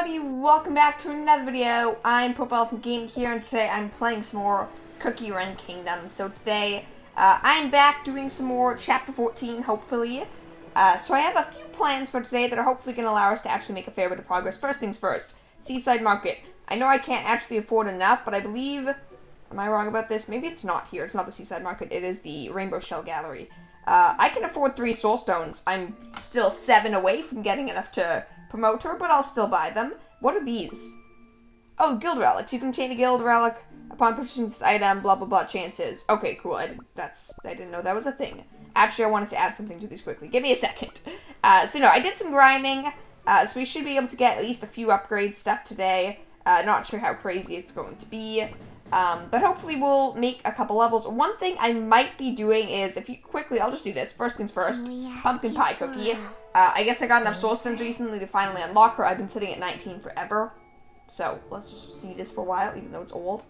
everybody, welcome back to another video. I'm Purple Elephant Game here, and today I'm playing some more Cookie Run Kingdom. So today, I'm back doing some more Chapter 14, hopefully. So I have a few plans for today that are hopefully going to allow us to actually make a fair bit of progress. First things first, Seaside Market. I know I can't actually afford enough, but I believe, am I wrong about this? Maybe it's not here. It's not the Seaside Market. It is the Rainbow Shell Gallery. I can afford 3 soul stones. I'm still 7 away from getting enough to promote her, but I'll still buy them. What are these? Oh, guild relics. You can obtain a guild relic upon purchasing this item, blah blah blah chances. Okay, cool. I didn't know that was a thing. Actually, I wanted to add something to these quickly. Give me a second. So I did some grinding, so we should be able to get at least a few upgrade stuff today. Not sure how crazy it's going to be. But hopefully we'll make a couple levels. One thing I might be doing is, I'll just do this. First things first, pumpkin pie cookie. I guess I got enough soul stones recently to finally unlock her. I've been sitting at 19 forever. So, let's just see this for a while, even though it's old.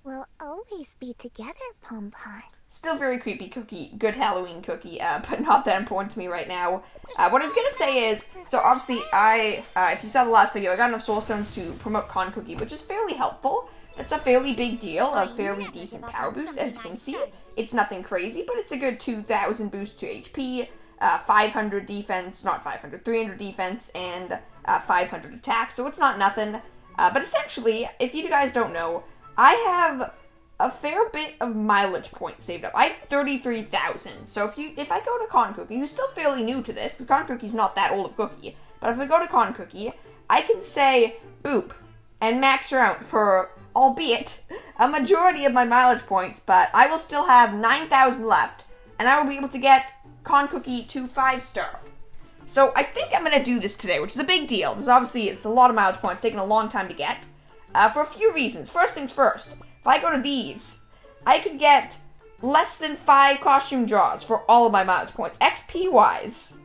We'll always be together, Pom Pie. Still very creepy cookie, good Halloween cookie, but not that important to me right now. What I was gonna say is, so obviously if you saw the last video, I got enough soul stones to promote Con Cookie, which is fairly helpful. That's a fairly big deal, a fairly decent power boost, as you can see. It's nothing crazy, but it's a good 2,000 boost to HP, 500 defense, not 500, 300 defense, and 500 attack, so it's not nothing. But essentially, if you guys don't know, I have a fair bit of mileage points saved up. I have 33,000. So if I go to Con Cookie, who's still fairly new to this, because Con Cookie's not that old of cookie, but if I go to Con Cookie, I can say boop and max her out for, albeit, a majority of my mileage points, but I will still have 9,000 left, and I will be able to get Con Cookie to 5-star. So I think I'm going to do this today, which is a big deal. Because obviously it's a lot of mileage points, taking a long time to get, for a few reasons. First things first. If I go to these, I could get less than 5 costume draws for all of my mileage points. XP-wise,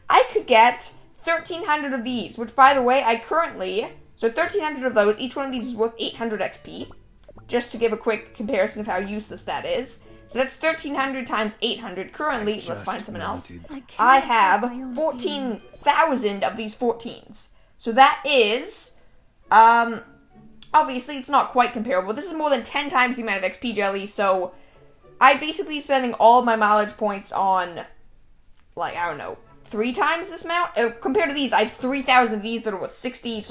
I could get 1,300 of these, which, by the way, so 1,300 of those, each one of these is worth 800 XP, just to give a quick comparison of how useless that is. So that's 1,300 times 800. Currently, let's find someone else. I have 14,000 of these 14s. So that is, obviously, it's not quite comparable. This is more than 10 times the amount of XP jelly, so I'd basically be spending all of my mileage points on, 3 times this amount. Compared to these, I have 3,000 of these that are worth 60 each.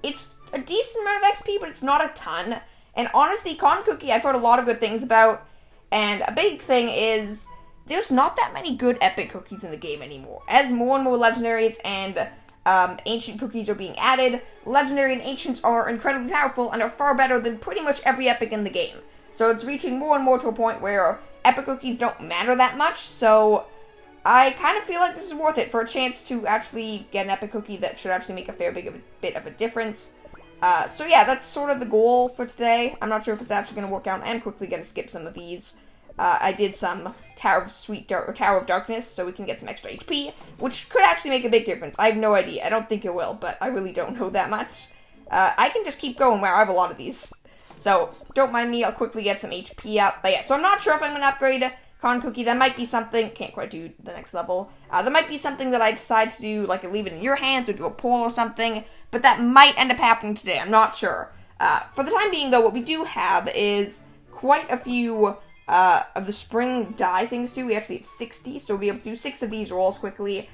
It's a decent amount of XP, but it's not a ton. And honestly, Con Cookie, I've heard a lot of good things about, and a big thing is, there's not that many good epic cookies in the game anymore. As more and more legendaries and ancient cookies are being added, legendary and ancients are incredibly powerful and are far better than pretty much every epic in the game. So it's reaching more and more to a point where epic cookies don't matter that much, so I kind of feel like this is worth it for a chance to actually get an epic cookie that should actually make a fair bit of a difference. So yeah, that's sort of the goal for today. I'm not sure if it's actually going to work out. I'm quickly going to skip some of these. I did some Tower of Darkness, so we can get some extra HP, which could actually make a big difference. I have no idea. I don't think it will, but I really don't know that much. I can just keep going. Wow, I have a lot of these. So, don't mind me. I'll quickly get some HP up. But yeah, so I'm not sure if I'm going to upgrade Con Cookie. That might be something, can't quite do the next level. That might be something that I decide to do, like leave it in your hands or do a poll or something, but that might end up happening today. I'm not sure. For the time being, though, what we do have is quite a few of the spring dye things too. We actually have 60, so we'll be able to do 6 of these rolls quickly,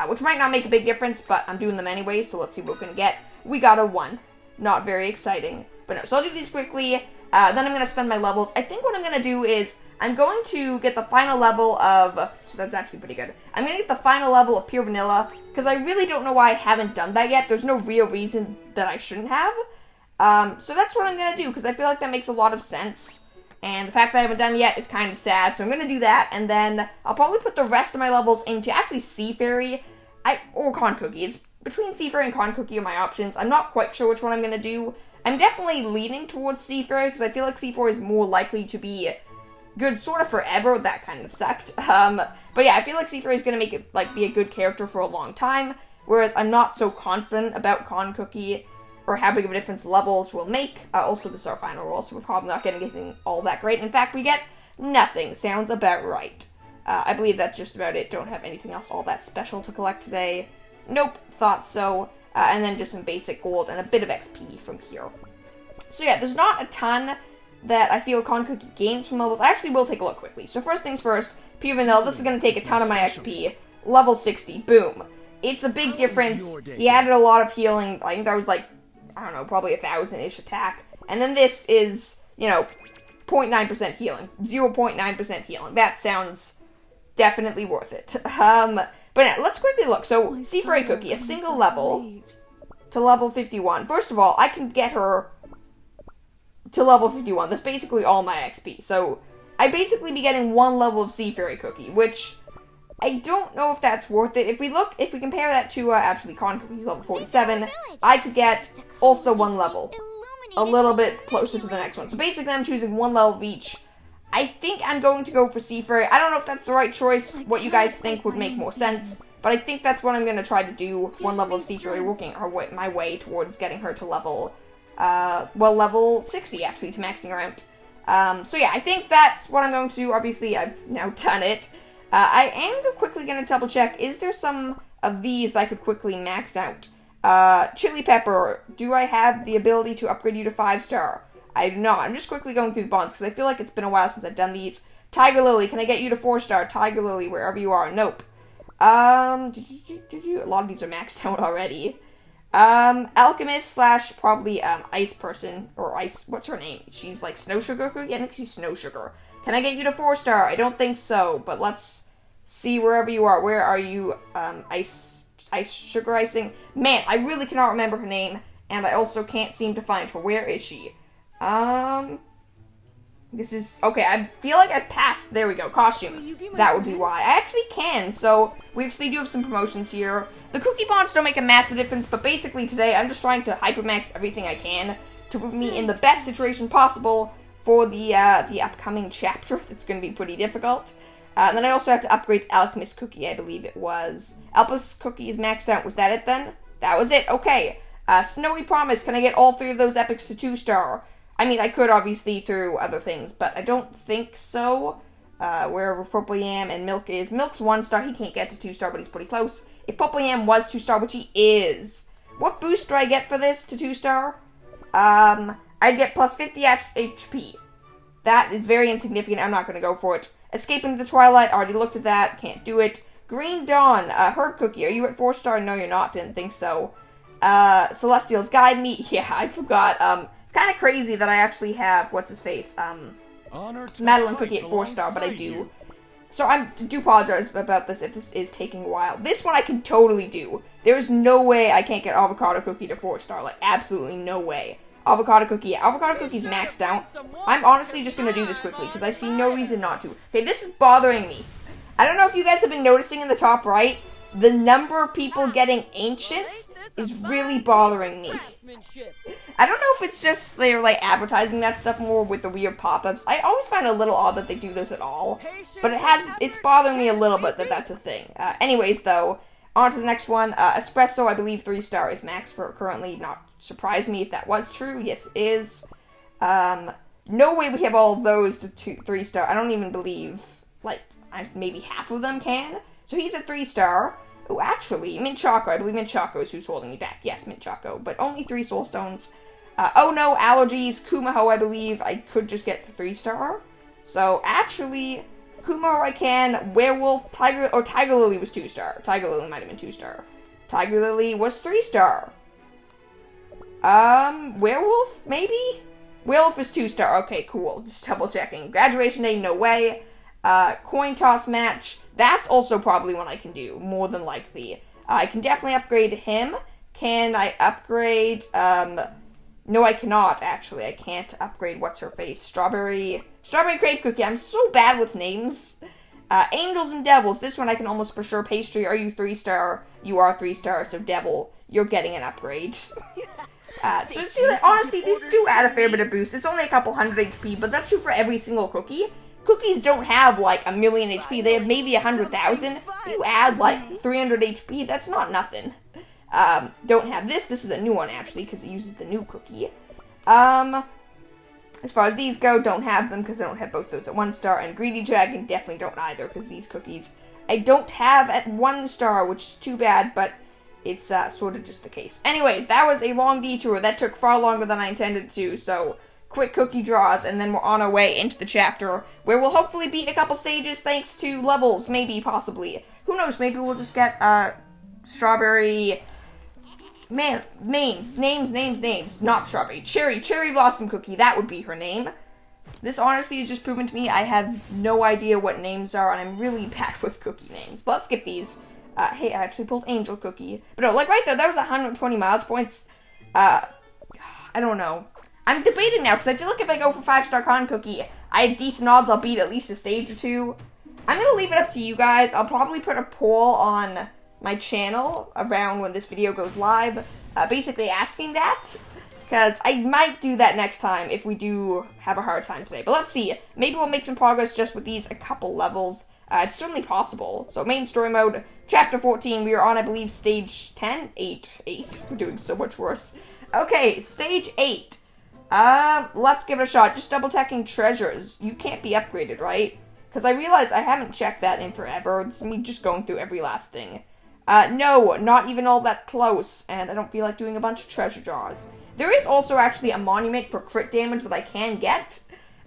which might not make a big difference, but I'm doing them anyway, so let's see what we're going to get. We got a 1. Not very exciting, but no, so I'll do these quickly, then I'm going to spend my levels. I think what I'm going to do is, I'm going to get the final level of, so that's actually pretty good, I'm going to get the final level of Pure Vanilla, because I really don't know why I haven't done that yet. There's no real reason that I shouldn't have, so that's what I'm going to do, because I feel like that makes a lot of sense. And the fact that I haven't done it yet is kind of sad, so I'm going to do that, and then I'll probably put the rest of my levels into actually Sea Fairy, or Con Cookie. It's between Sea Fairy and Con Cookie are my options. I'm not quite sure which one I'm going to do. I'm definitely leaning towards Sea Fairy, because I feel like Sea Fairy is more likely to be good sort of forever. That kind of sucked. But yeah, I feel like Sea Fairy is going to make it, be a good character for a long time, whereas I'm not so confident about Con Cookie, or how big of a difference levels will make. Also, this is our final roll, so we're probably not getting anything all that great. In fact, we get nothing. Sounds about right. I believe that's just about it. Don't have anything else all that special to collect today. Nope, thought so. And then just some basic gold and a bit of XP from here. So yeah, there's not a ton that I feel Cookie gains from levels. I actually will take a look quickly. So first things first, Pure Vanilla, this is going to take a ton of my XP. Level 60, boom. It's a big difference. He added a lot of healing. I think that was like, I don't know, probably 1,000-ish attack. And then this is, you know, 0.9% healing. 0.9% healing. That sounds definitely worth it. But yeah, let's quickly look. So, Seafairy Cookie, a single level to level 51. First of all, I can get her to level 51. That's basically all my XP. So, I basically be getting one level of Seafairy Cookie, which I don't know if that's worth it. If we compare that to, actually, Cookie's level 47, I could get also one level. A little bit closer to the next one. So basically, I'm choosing one level of each. I think I'm going to go for Seafairy. I don't know if that's the right choice, what you guys think would make more sense, but I think that's what I'm going to try to do. One level of Seafairy, working my way towards getting her to level, level 60, actually, to maxing her out. So yeah, I think that's what I'm going to do. Obviously, I've now done it. I am quickly going to double check, is there some of these that I could quickly max out? Chili Pepper, do I have the ability to upgrade you to 5-star? I do not. I'm just quickly going through the bonds, because I feel like it's been a while since I've done these. Tiger Lily, can I get you to 4-star? Tiger Lily, wherever you are. Nope. A lot of these are maxed out already. Alchemist slash probably, Ice Person, or Ice, what's her name? She's like Snow Sugar Cookie? I think she's Snow Sugar. Can I get you to 4-star? I don't think so, but let's see wherever you are. Where are you, Ice Sugar Icing? Man, I really cannot remember her name, and I also can't seem to find her. Where is she? This is, okay, I feel like I've passed, there we go, costume. That would be why. I actually can, so we actually do have some promotions here. The cookie bonds don't make a massive difference, but basically today I'm just trying to hypermax everything I can to put me in the best situation possible for the upcoming chapter. That's going to be pretty difficult. And then I also have to upgrade Alchemist Cookie, I believe it was. Alchemist Cookie is maxed out. Was that it then? That was it. Okay. Snowy Promise. Can I get all 3 of those epics to 2-star? I mean, I could obviously through other things, but I don't think so. Wherever Purple Yam and Milk is. Milk's 1-star. He can't get to 2-star, but he's pretty close. If Purple Yam was 2-star, which he is, what boost do I get for this to 2-star? I'd get plus 50 HP. That is very insignificant. I'm not going to go for it. Escape into the Twilight, already looked at that, can't do it. Green Dawn, Herd Cookie, are you at 4-star? No, you're not, didn't think so. Celestials, Guide Me, yeah, I forgot. It's kind of crazy that I actually have, what's his face, Madeline Cookie at 4-star, but I do. So I do apologize about this if this is taking a while. This one I can totally do. There's no way I can't get Avocado Cookie to 4-star, like, absolutely no way. Avocado Cookie, yeah, Avocado Cookie's maxed out. I'm honestly just gonna do this quickly, because I see no reason not to. Okay, this is bothering me. I don't know if you guys have been noticing in the top right, the number of people getting Ancients is really bothering me. I don't know if it's just they're, like, advertising that stuff more with the weird pop-ups. I always find it a little odd that they do those at all, but it's bothering me a little bit that that's a thing. Anyways, though, on to the next one. Espresso, I believe 3-star is max for currently. Not surprise me if that was true. Yes, it is. No way we have all of those to 3-star. I don't even believe, like, maybe half of them can. So he's at 3-star. Oh, actually, Mint Choco. I believe Mint Choco is who's holding me back. Yes, Mint Choco. But only 3 soul stones. Oh no, allergies. Kumaho, I believe I could just get 3-star. So, actually, Kumaho I can. Werewolf, Tiger Lily was 2-star. Tiger Lily might have been 2-star. Tiger Lily was 3-star. Werewolf, maybe? Werewolf is 2-star. Okay, cool. Just double checking. Graduation Day, no way. Coin toss match. That's also probably one I can do, more than likely. I can definitely upgrade him. Can I upgrade, no I cannot, actually. I can't upgrade what's-her-face. Strawberry Crepe Cookie. I'm so bad with names. Angels and Devils. This one I can almost for sure. Pastry, are you 3-star? You are 3-star, so Devil, you're getting an upgrade. So see, like, honestly, these do add a fair bit of boost. It's only a couple hundred HP, but that's true for every single cookie. Cookies don't have, like, 1,000,000 HP. They have maybe 100,000. If you add, like, 300 HP, that's not nothing. Don't have this. This is a new one, actually, because it uses the new cookie. As far as these go, don't have them because I don't have both those at 1 star, and Greedy Dragon definitely don't either because these cookies I don't have at 1 star, which is too bad, but it's sort of just the case. Anyways, that was a long detour. That took far longer than I intended to, so quick cookie draws, and then we're on our way into the chapter, where we'll hopefully beat a couple stages thanks to levels, maybe, possibly. Who knows, maybe we'll just get, strawberry... Man, names, not strawberry. Cherry Blossom Cookie, that would be her name. This honestly has just proven to me I have no idea what names are, and I'm really bad with cookie names. But let's skip these. Hey, I actually pulled Angel Cookie. But no, like right there, that was 120 miles points. I don't know. I'm debating now, because I feel like if I go for 5-star Con Cookie, I have decent odds I'll beat at least a stage or 2. I'm going to leave it up to you guys. I'll probably put a poll on my channel around when this video goes live, basically asking that, because I might do that next time if we do have a hard time today. But let's see. Maybe we'll make some progress just with these a couple levels. It's certainly possible. So main story mode, chapter 14, we are on, I believe, stage 10? 8. We're doing so much worse. Okay, stage 8. Let's give it a shot. Just double checking treasures. You can't be upgraded, right? Because I realize I haven't checked that in forever. It's me just going through every last thing. No, not even all that close, and I don't feel like doing a bunch of treasure jars. There is also actually a monument for crit damage that I can get,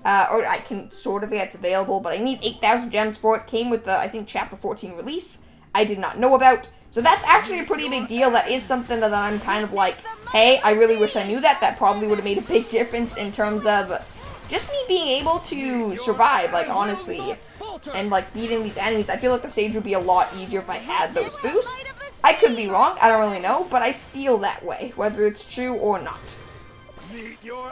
or I can sort of get, it's available, but I need 8,000 gems for it. Came with the, I think, chapter 14 release. I did not know about, so that's actually a pretty big deal. That is something that I'm kind of like, hey, I really wish I knew that. That probably would have made a big difference in terms of just me being able to survive, like, honestly. And, like, beating these enemies, I feel like the stage would be a lot easier if I had those boosts. I could be wrong, I don't really know, but I feel that way, whether it's true or not.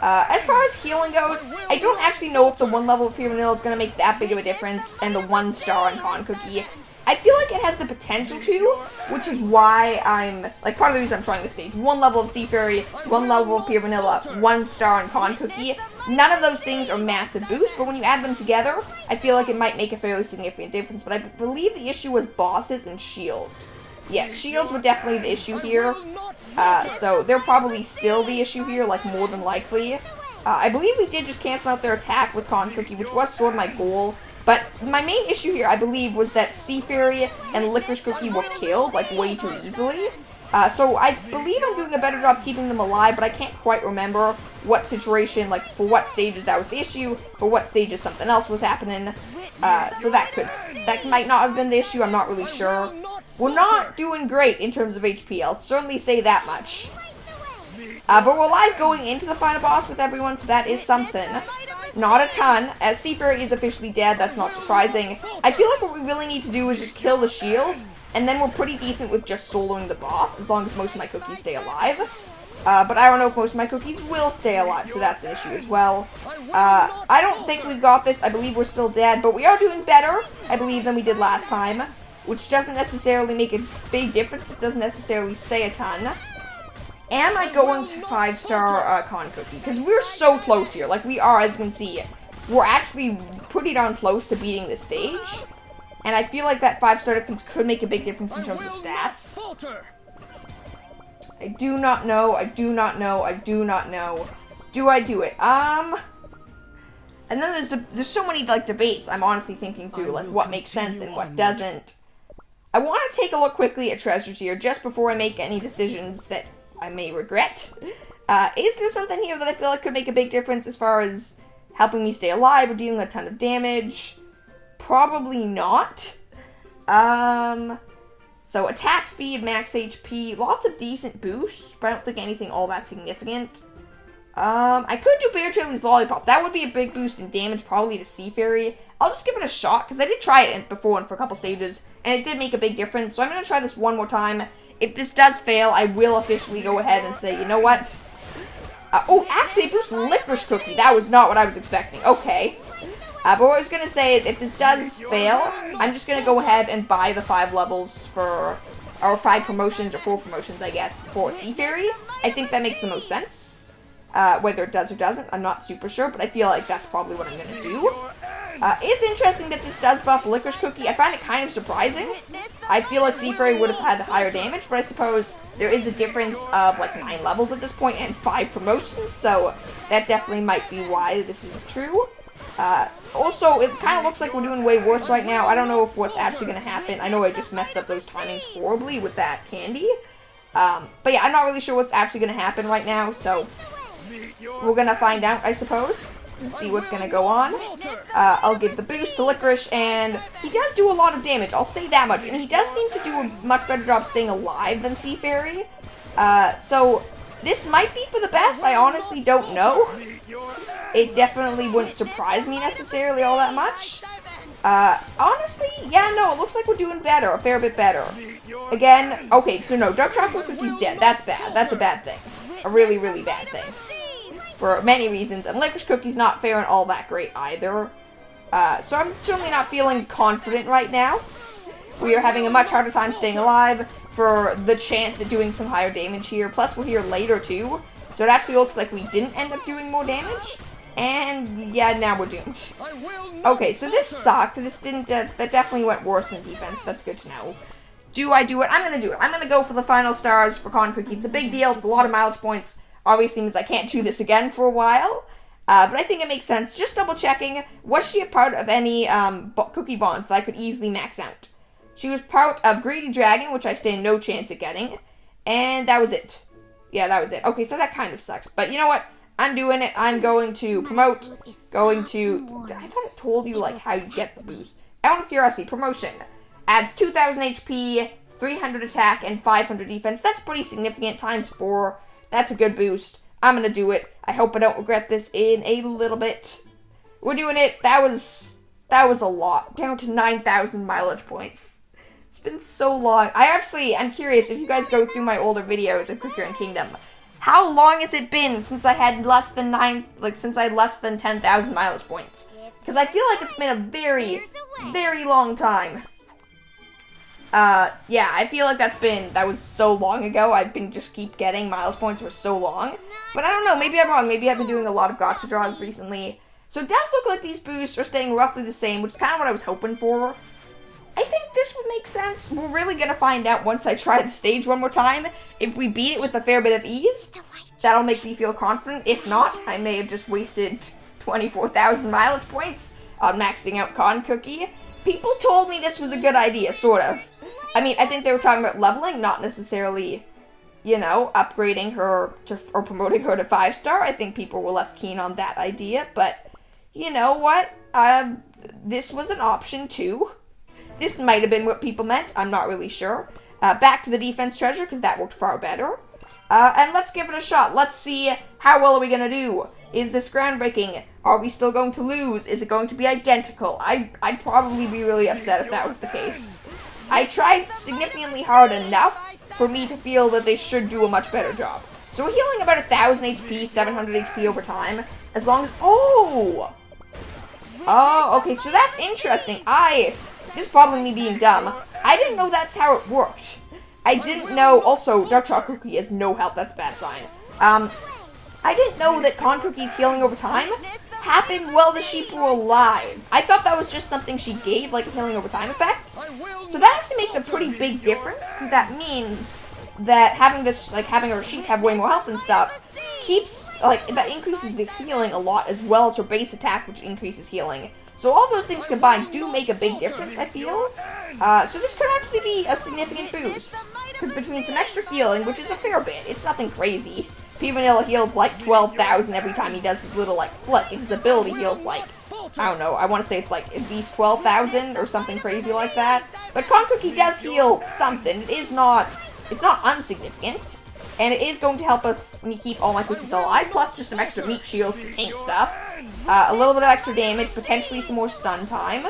As far as healing goes, I don't actually know if the 1 level of Pure Vanilla is going to make that big of a difference, and the 1 star on Con Cookie. I feel like it has the potential to, which is why I'm, like, part of the reason I'm trying this stage. 1 level of Sea Fairy, 1 level of Pure Vanilla, 1 star on Con Cookie. None of those things are massive boosts, but when you add them together, I feel like it might make a fairly significant difference. But I believe the issue was bosses and shields. Yes, shields were definitely the issue here. So they're probably still the issue here, like, more than likely. I believe we did just cancel out their attack with Con Cookie, which was sort of my goal. But my main issue here, I believe, was that Sea Fairy and Licorice Cookie were killed, like, way too easily. So I believe I'm doing a better job keeping them alive, but I can't quite remember what situation, like, for what stages that was the issue, for what stages something else was happening. So that might not have been the issue, I'm not really sure. We're not doing great in terms of HP, I'll certainly say that much. But we're live going into the final boss with everyone, so that is something. Not a ton, as Sea Fairy is officially dead, that's not surprising. I feel like what we really need to do is just kill the shields, and then we're pretty decent with just soloing the boss, as long as most of my cookies stay alive. But I don't know if most of my cookies will stay alive, so that's an issue as well. I don't think we've got this, I believe we're still dead, but we are doing better, I believe, than we did last time, which doesn't necessarily make a big difference, it doesn't necessarily say a ton. Am I going to 5-star Con Cookie? Because we're so close here. Like, we are, as you can see. We're actually pretty darn close to beating this stage. And I feel like that 5-star difference could make a big difference in terms of stats. I do not know. I do not know. I do not know. Do I do it? And then there's so many, like, debates I'm honestly thinking through. Like, what makes sense and what doesn't. I want to take a look quickly at treasures here just before I make any decisions that I may regret. Is there something here that I feel like could make a big difference as far as helping me stay alive or dealing a ton of damage? Probably not. So attack speed, max HP, lots of decent boosts, but I don't think anything all that significant. I could do Bear Chili's Lollipop. That would be a big boost in damage, probably to Sea Fairy. I'll just give it a shot, because I did try it before for a couple stages, and it did make a big difference, so I'm going to try this one more time. If this does fail, I will officially go ahead and say, you know what? Oh, actually, it boosts Licorice Cookie. That was not what I was expecting. Okay. But what I was going to say is, if this does fail, I'm just going to go ahead and buy the 5 levels for, or 5 promotions, or 4 promotions, I guess, for Sea Fairy. I think that makes the most sense. Whether it does or doesn't, I'm not super sure, but I feel like that's probably what I'm going to do. It's interesting that this does buff Licorice Cookie. I find it kind of surprising. I feel like Sea Fairy would have had higher damage, but I suppose there is a difference of like 9 levels at this point and 5 promotions, so that definitely might be why this is true. Also, it kind of looks like we're doing way worse right now. I don't know if what's actually going to happen. I know I just messed up those timings horribly with that candy. But yeah, I'm not really sure what's actually going to happen right now, so we're going to find out, I suppose, to see what's going to go on. I'll give the boost to Licorice, and he does do a lot of damage, I'll say that much. And he does seem to do a much better job staying alive than Sea Fairy. So this might be for the best, I honestly don't know. It definitely wouldn't surprise me necessarily all that much. Honestly, yeah, no, it looks like we're doing better, a fair bit better. Again, okay, so no, Dark Chocolate Cookie's dead. That's bad. That's a bad thing. A really, really bad thing. For many reasons, and Licorice Cookie's not faring all that great either. So I'm certainly not feeling confident right now. We are having a much harder time staying alive for the chance at doing some higher damage here. Plus, we're here later, too. So it actually looks like we didn't end up doing more damage. And, yeah, now we're doomed. Okay, so this sucked. This didn't, that definitely went worse than defense. That's good to know. Do I do it? I'm gonna do it. I'm gonna go for the final stars for Con Cookie. It's a big deal. It's a lot of mileage points. Obviously means I can't do this again for a while. But I think it makes sense. Just double checking. Was she a part of any, cookie bonds that I could easily max out? She was part of Greedy Dragon, which I stand no chance at getting. And that was it. Yeah, that was it. Okay, so that kind of sucks. But you know what? I'm doing it. I'm going to promote. Going to... I thought it told you, like, how you get the boost. Out of curiosity, promotion. Adds 2,000 HP, 300 attack, and 500 defense. That's pretty significant. Times 4. That's a good boost. I'm going to do it. I hope I don't regret this in a little bit. We're doing it. That was a lot. Down to 9,000 mileage points. It's been so long. I'm curious if you guys go through my older videos of Cookie Run Kingdom. How long has it been since I had less than 10,000 mileage points? Because I feel like it's been a very, very long time. Yeah, I feel like that was so long ago. I've been just keep getting mileage points for so long. But I don't know, maybe I'm wrong. Maybe I've been doing a lot of gacha draws recently. So it does look like these boosts are staying roughly the same, which is kind of what I was hoping for. I think this would make sense. We're really going to find out once I try the stage one more time. If we beat it with a fair bit of ease, that'll make me feel confident. If not, I may have just wasted 24,000 mileage points on maxing out Con Cookie. People told me this was a good idea, sort of. I mean, I think they were talking about leveling, not necessarily, you know, upgrading her to, or promoting her to 5-star. I think people were less keen on that idea, but you know what? This was an option too. This might have been what people meant. I'm not really sure. Back to the defense treasure, because that worked far better. And let's give it a shot. Let's see how well are we going to do. Is this groundbreaking? Are we still going to lose? Is it going to be identical? I'd probably be really upset if that was the case. I tried significantly hard enough for me to feel that they should do a much better job. So we're healing about 1,000 HP, 700 HP over time. As long as... Oh, okay, so that's interesting. This is probably me being dumb. I didn't know that's how it worked. I didn't know... Also, Dark Chocolate Cookie has no health. That's a bad sign. I didn't know that Con Cookie's healing over time happened while the sheep were alive. I thought that was just something she gave, like a healing over time effect. So that actually makes a pretty big difference, because that means that having her sheep have way more health and stuff that increases the healing a lot, as well as her base attack, which increases healing. So all those things combined do make a big difference, I feel. So this could actually be a significant boost. Because between some extra healing, which is a fair bit, it's nothing crazy. P. Vanilla heals like 12,000 every time he does his little flick, and his ability heals like, I don't know, I want to say it's like at least 12,000 or something crazy like that. But Con Cookie does heal something. It's not insignificant. And it is going to help us when you keep all my cookies alive, plus just some extra meat shields to tank stuff. A little bit of extra damage, potentially some more stun time.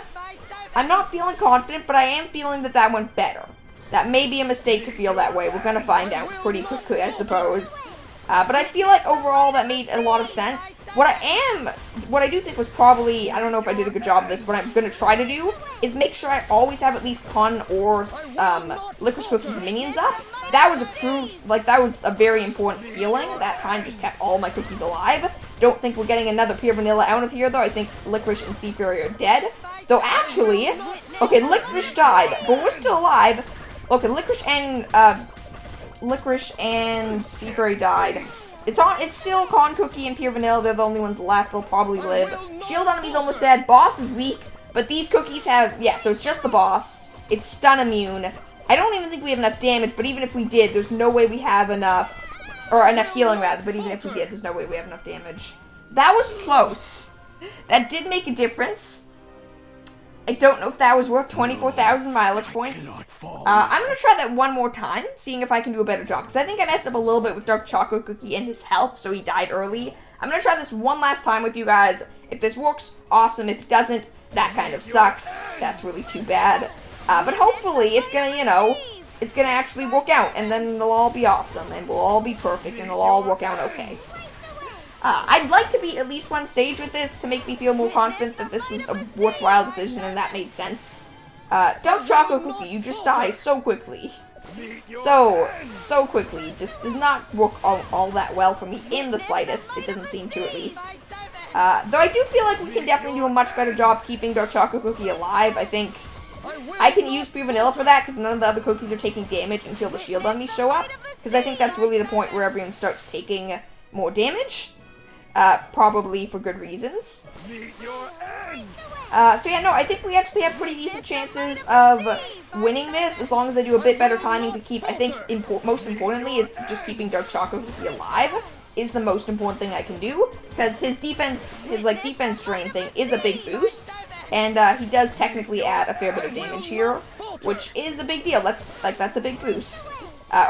I'm not feeling confident, but I am feeling that went better. That may be a mistake to feel that way. We're going to find out pretty quickly, I suppose. But I feel like overall that made a lot of sense. What I do think was probably, I don't know if I did a good job of this, what I'm going to try to do is make sure I always have at least Con or Licorice Cookie's minions up. That was that was a very important feeling. That time just kept all my cookies alive. Don't think we're getting another Pure Vanilla out of here, though. I think Licorice and Sea Fury are dead. Though, actually, okay, Licorice died, but we're still alive. Okay, Licorice and Sea Fury died. It's still Con Cookie and Pure Vanilla. They're the only ones left. They'll probably live. Shield Enemy's almost dead. Boss is weak, but these cookies have, yeah, so it's just the boss. It's stun immune. I don't even think we have enough damage, but even if we did, there's no way we have enough, or enough healing rather, but even if we did, there's no way we have enough damage. That was close. That did make a difference. I don't know if that was worth 24,000 mileage points. I'm going to try that one more time, seeing if I can do a better job, because I think I messed up a little bit with Dark Chocolate Cookie and his health, so he died early. I'm going to try this one last time with you guys. If this works, awesome. If it doesn't, that kind of sucks. That's really too bad. But hopefully it's gonna, it's gonna actually work out, and then it'll all be awesome, and we'll all be perfect, and it'll all work out okay. I'd like to beat at least one stage with this to make me feel more confident that this was a worthwhile decision and that made sense. Dark Chocolate Cookie, you just die so quickly. So quickly. Just does not work all that well for me in the slightest. It doesn't seem to, at least. Though I do feel like we can definitely do a much better job keeping Dark Chocolate Cookie alive. I think I can use Pure Vanilla for that, because none of the other cookies are taking damage until the shield enemies show up. Because I think that's really the point where everyone starts taking more damage. Probably for good reasons. So yeah, no, I think we actually have pretty decent chances of winning this, as long as I do a bit better timing to keep, I think, most importantly, is just keeping Dark Chocolate Cookie alive is the most important thing I can do, because his defense drain thing is a big boost, and he does technically add a fair bit of damage here, which is a big deal. That's a big boost.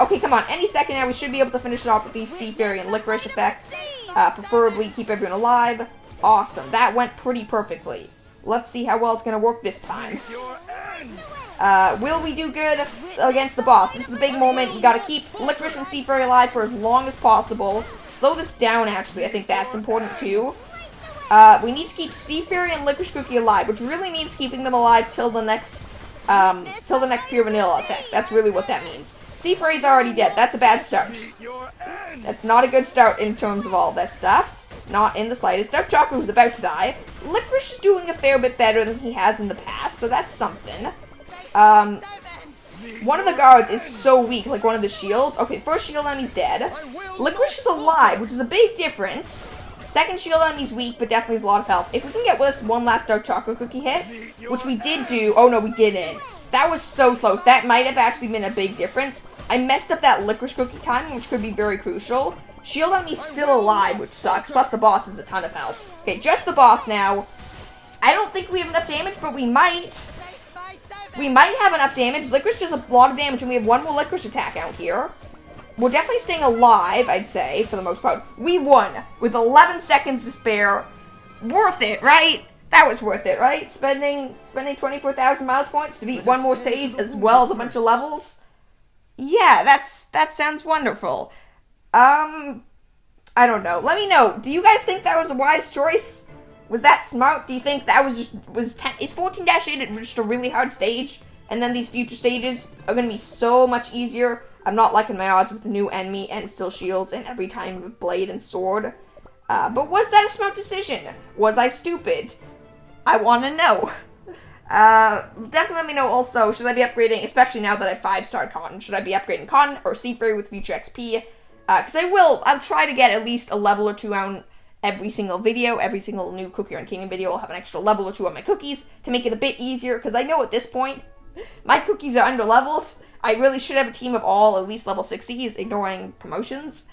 Okay, come on, any second now we should be able to finish it off with the Sea Fairy and Licorice effect, preferably keep everyone alive. Awesome, that went pretty perfectly. Let's see how well it's going to work this time. Will we do good against the boss? This is the big moment. We gotta keep Licorice and Sea Fairy alive for as long as possible. Slow this down, actually. I think that's important, too. We need to keep Sea Fairy and Licorice Cookie alive, which really means keeping them alive till the next Pure Vanilla effect. That's really what that means. Sea Fairy's already dead. That's a bad start. That's not a good start in terms of all this stuff. Not in the slightest. Dark Chocolate was about to die. Licorice is doing a fair bit better than he has in the past, so that's something. One of the guards is so weak, like one of the shields. Okay, first shield enemy's dead. Licorice is alive, which is a big difference. Second shield enemy's weak, but definitely has a lot of health. If we can get this one last Dark Chocolate Cookie hit, which we did do. Oh no, we didn't. That was so close. That might have actually been a big difference. I messed up that Licorice Cookie timing, which could be very crucial. Shield enemy's still alive, which sucks. Plus the boss has a ton of health. Okay, just the boss now. I don't think we have enough damage, but we might. We might have enough damage. Licorice does a lot of damage, and we have one more Licorice attack out here. We're definitely staying alive, I'd say, for the most part. We won with 11 seconds to spare. Worth it, right? That was worth it, right? Spending 24,000 miles points to beat one more stage as well as a bunch of levels. Yeah, that sounds wonderful. I don't know. Let me know. Do you guys think that was a wise choice? Was that smart? Do you think that was is 14-8 just a really hard stage? And then these future stages are going to be so much easier? I'm not liking my odds with the new enemy and still shields and every time with blade and sword. But was that a smart decision? Was I stupid? I want to know. Definitely let me know also, should I be upgrading, especially now that I 5-starred Cotton, should I be upgrading Cotton or Sea Fairy with future XP? Because I'll try to get at least a level or two on every single video. Every single new Cookie Run Kingdom video will have an extra level or two on my cookies to make it a bit easier, because I know at this point, my cookies are under-leveled. I really should have a team of all at least level 60s, ignoring promotions,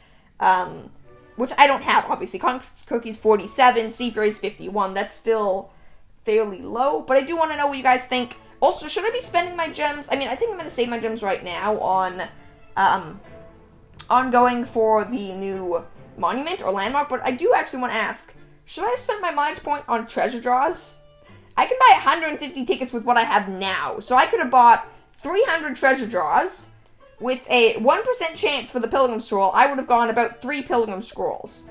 which I don't have, obviously. Cookie's 47, Sea Fairy's 51, that's still fairly low, but I do want to know what you guys think. Also, should I be spending my gems? I mean, I think I'm going to save my gems right now on going for the new monument or landmark, but I do actually want to ask, should I have spent my mileage point on treasure draws? I can buy 150 tickets with what I have now, so I could have bought 300 treasure draws. With a 1% chance for the Pilgrim Scroll, I would have gone about 3 Pilgrim Scrolls.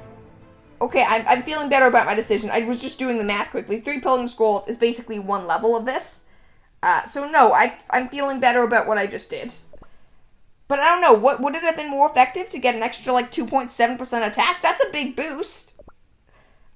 Okay, I'm feeling better about my decision. I was just doing the math quickly. 3 Pilgrim Scrolls is basically one level of this. So no, I'm feeling better about what I just did. But I don't know, would it have been more effective to get an extra, like, 2.7% attack? That's a big boost.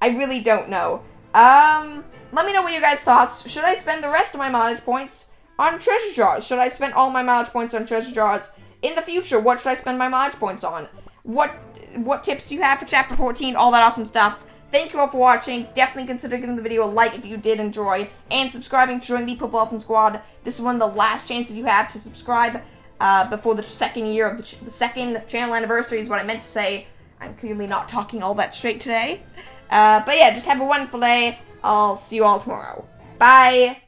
I really don't know. Let me know what you guys' thoughts. Should I spend the rest of my mileage points on treasure jars? Should I spend all my mileage points on treasure jars? In the future, what should I spend my mileage points on? What tips do you have for Chapter 14? All that awesome stuff. Thank you all for watching. Definitely consider giving the video a like if you did enjoy, and subscribing to join the Purple Elephant Squad. This is one of the last chances you have to subscribe before the second year of the second channel anniversary is what I meant to say. I'm clearly not talking all that straight today. But yeah, just have a wonderful day. I'll see you all tomorrow. Bye!